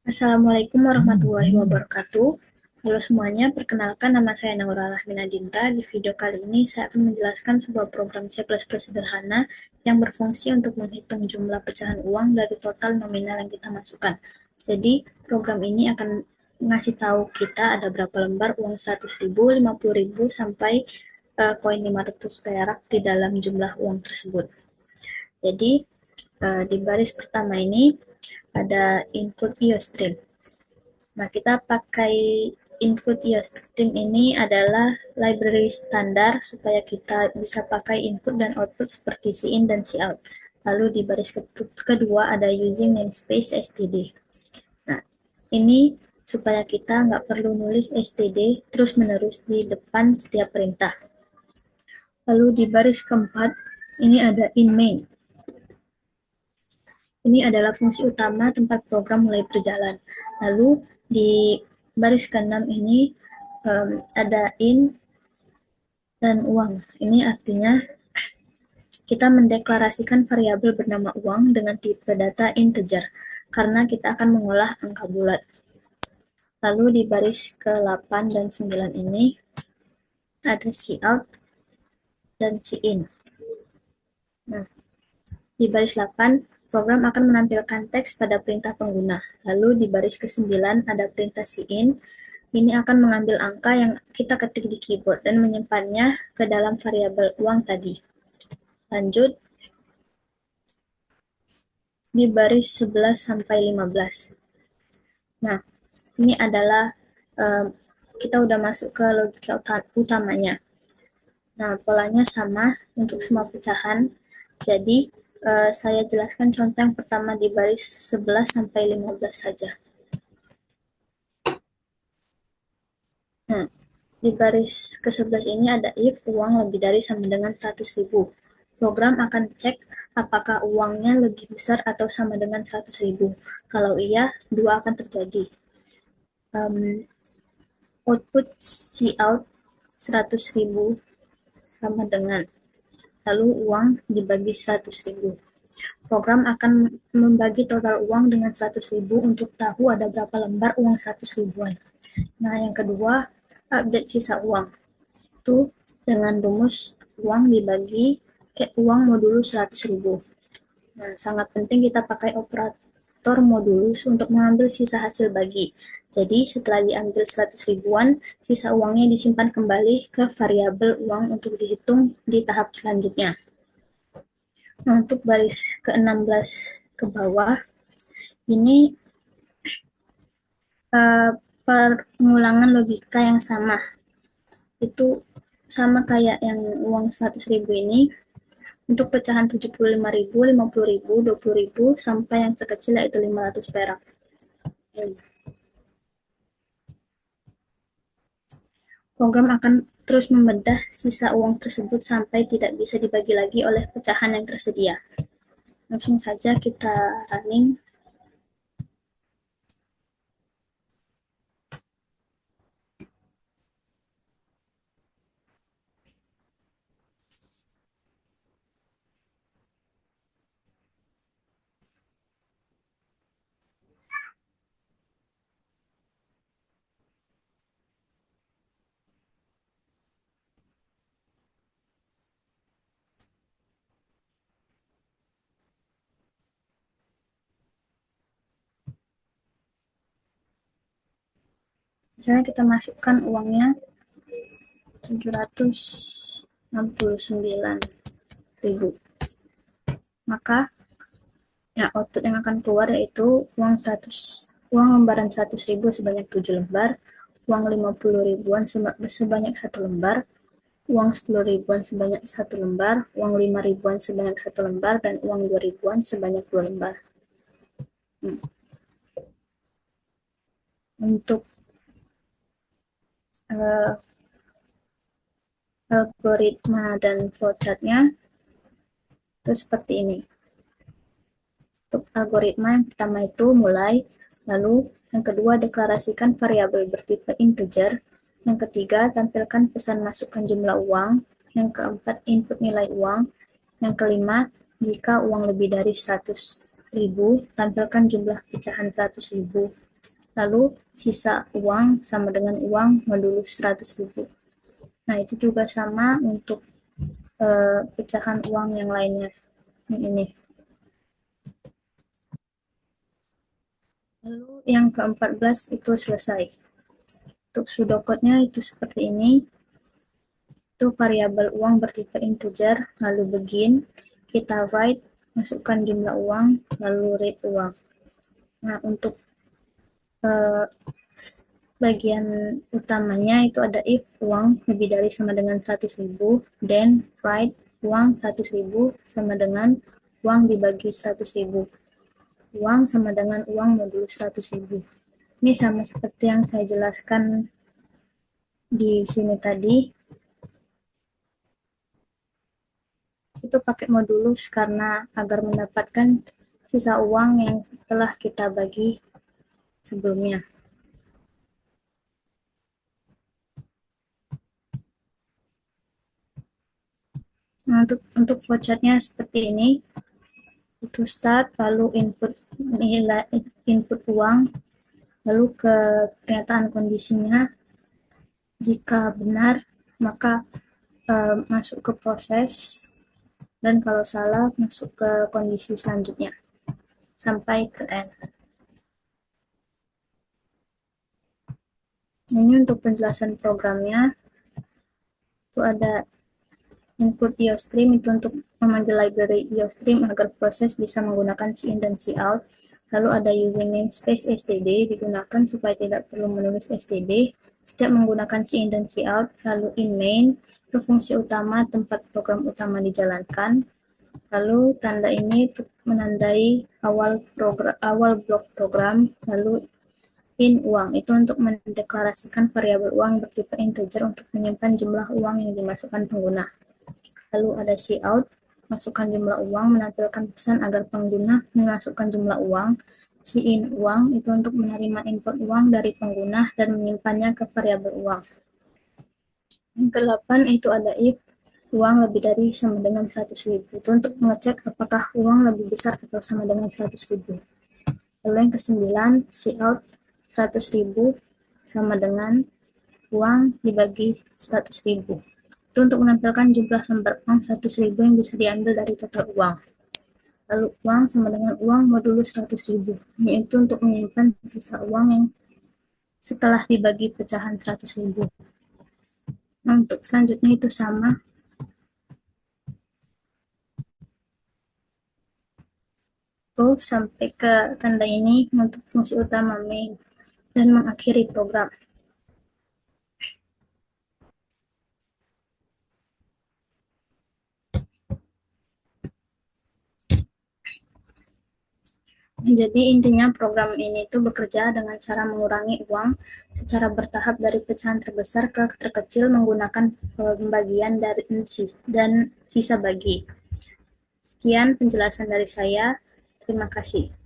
Assalamualaikum warahmatullahi wabarakatuh. Halo semuanya, perkenalkan nama saya Naura Rahmina Dinda. Di video kali ini saya akan menjelaskan sebuah program C++ sederhana yang berfungsi untuk menghitung jumlah pecahan uang dari total nominal yang kita masukkan. Jadi, program ini akan ngasih tahu kita ada berapa lembar uang 100.000, 50.000, sampai koin 500 perak di dalam jumlah uang tersebut. Jadi, di baris pertama ini ada include IOStream. Nah, kita pakai include IOStream ini adalah library standar supaya kita bisa pakai input dan output seperti cin dan cout. Lalu di baris kedua ada using namespace std. Nah, ini supaya kita nggak perlu nulis std terus-menerus di depan setiap perintah. Lalu di baris keempat, ini ada in main. Ini adalah fungsi utama tempat program mulai berjalan. Lalu di baris ke-6 ini ada in dan uang. Ini artinya kita mendeklarasikan variabel bernama uang dengan tipe data integer, karena kita akan mengolah angka bulat. Lalu di baris ke-8 dan 9 ini ada cout dan cin. Nah, di baris 8, program akan menampilkan teks pada perintah pengguna. Lalu di baris ke-9 ada perintah cin. Ini akan mengambil angka yang kita ketik di keyboard dan menyimpannya ke dalam variabel uang tadi. Lanjut di baris 11 sampai 15. Nah, ini adalah kita udah masuk ke logika utamanya. Nah, polanya sama untuk semua pecahan. Jadi, saya jelaskan contoh yang pertama di baris 11 sampai 15 saja. Nah, di baris ke-11 ini ada if uang lebih dari sama dengan 100.000. Program akan cek apakah uangnya lebih besar atau sama dengan 100.000. Kalau iya, dua akan terjadi. Output cout 100.000 sama dengan, lalu uang dibagi 100.000. Program akan membagi total uang dengan 100.000 untuk tahu ada berapa lembar uang 100 ribuan. Nah, yang kedua, update sisa uang. Itu dengan rumus uang dibagi uang modulus 100.000. Nah, sangat penting kita pakai operator modulus untuk mengambil sisa hasil bagi. Jadi, setelah diambil 100 ribuan, sisa uangnya disimpan kembali ke variabel uang untuk dihitung di tahap selanjutnya. Nah, untuk baris ke-16 ke bawah, ini pengulangan logika yang sama. Itu sama kayak yang uang 100.000 ini. Untuk pecahan 75.000, 50.000, 20.000, sampai yang sekecil yaitu 500 perak. Program akan terus membedah sisa uang tersebut sampai tidak bisa dibagi lagi oleh pecahan yang tersedia. Langsung saja kita running. Misalnya kita masukkan uangnya 769.000. Maka ya output yang akan keluar yaitu uang lembaran 100.000 sebanyak 7 lembar, uang 50 ribuan sebanyak 1 lembar, uang 10 ribuan sebanyak 1 lembar, uang 5 ribuan sebanyak 1 lembar, dan uang 2 ribuan sebanyak 2 lembar. Untuk algoritma dan flowchartnya itu seperti ini. Untuk algoritma yang pertama itu mulai, lalu yang kedua deklarasikan variabel bertipe integer, yang ketiga tampilkan pesan masukkan jumlah uang, yang keempat input nilai uang, yang kelima jika uang lebih dari 100.000 tampilkan jumlah pecahan 100.000, lalu sisa uang sama dengan uang modulus 100.000. Nah, itu juga sama untuk pecahan uang yang lainnya. Ini. Lalu yang ke-14 itu selesai. Untuk pseudocode-nya itu seperti ini. Itu variabel uang bertipe integer, lalu begin, kita write, masukkan jumlah uang, lalu read uang. Nah, untuk eh, bagian utamanya itu ada if uang lebih dari sama dengan 100.000, then write uang 100.000 sama dengan uang dibagi 100.000. Uang sama dengan uang modulus 100.000. Ini sama seperti yang saya jelaskan di sini tadi. Itu pakai modulus karena agar mendapatkan sisa uang yang telah kita bagi sebelumnya. Nah, untuk flowchartnya seperti ini. Itu start, lalu input uang, lalu ke pernyataan kondisinya. Jika benar, maka masuk ke proses, dan kalau salah, masuk ke kondisi selanjutnya, sampai ke end. Ini untuk penjelasan programnya. Itu ada input IOStream, itu untuk memanggil library IOStream agar proses bisa menggunakan cin dan cout. Lalu ada using namespace std digunakan supaya tidak perlu menulis std setiap menggunakan cin dan cout. Lalu in main itu fungsi utama tempat program utama dijalankan. Lalu tanda ini untuk menandai awal blok program. Lalu in uang itu untuk mendeklarasikan variabel uang bertipe integer untuk menyimpan jumlah uang yang dimasukkan pengguna. Lalu ada cout, masukkan jumlah uang, menampilkan pesan agar pengguna memasukkan jumlah uang. In uang itu untuk menerima input uang dari pengguna dan menyimpannya ke variabel uang. Yang ke-8 itu ada if uang lebih dari sama dengan 100.000. Itu untuk mengecek apakah uang lebih besar atau sama dengan 100.000. Lalu yang ke-9, cout 100.000 sama dengan uang dibagi 100.000. Itu untuk menampilkan jumlah lembar uang 100.000 yang bisa diambil dari total uang. Lalu uang sama dengan uang modulus 100.000, yaitu untuk menyimpan sisa uang yang setelah dibagi pecahan 100.000. Nah, untuk selanjutnya itu sama. Tuh, sampai ke tanda ini untuk fungsi utama main dan mengakhiri program. Jadi intinya program ini tuh bekerja dengan cara mengurangi uang secara bertahap dari pecahan terbesar ke terkecil menggunakan pembagian dari dan sisa bagi. Sekian penjelasan dari saya. Terima kasih.